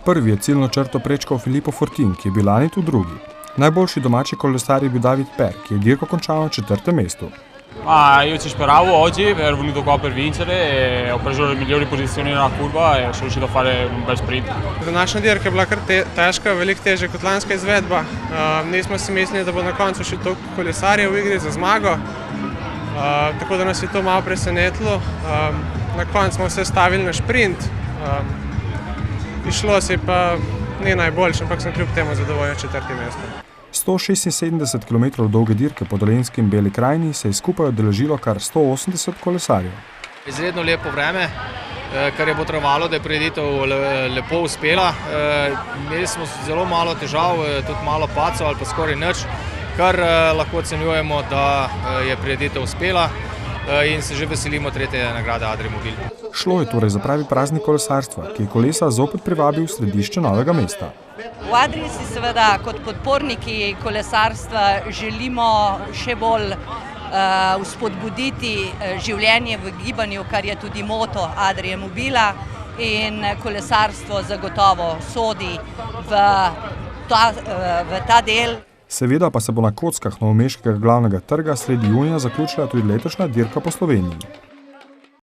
Prvi je ciljno črto prečkal Filippo Fortin, ki je bil lani tu drugi. Najboljši domači kolesar je bil David Per, ki je dirko končal na 4. mestu. Io ci speravo oggi, ero venuto qua per vincere e ho preso le migliori posizioni nella curva e sono riuscito a fare un bel sprint. Današnja dirka je bila kar težka, veliko težja kot lanska izvedba. Nismo si mislili, da bo na koncu še toliko kolesarjev v igri za zmago, tako da nas je to malo presenetilo. Na koncu smo vse stavili na šprint, išlo si pa ni najboljše, ampak sem kljub temu zadovoljen 4. mesto. 176 km dolge dirke po Dolenjski in Beli krajini se je skupaj udeležilo kar 180 kolesarjev. Izredno lepo vreme, kar je potrebovalo, da je prireditev lepo uspela. Imeli smo zelo malo težav, tudi malo padcev ali pa skoraj nič, kar lahko ocenjujemo, da je prireditev uspela in se že veselimo 3. nagrade Adriamobil. Šlo je torej za pravi praznik kolesarstva, ki je kolesa zopet privabil v središče Novega mesta. V Adrii si seveda kot podporniki kolesarstva želimo še bolj vzpodbuditi življenje v gibanju, kar je tudi moto Adriamobila, in kolesarstvo zagotovo sodi v ta del. Seveda pa se bo na kockah novomeškega glavnega trga sredi junija zaključila tudi letošnja dirka po Sloveniji.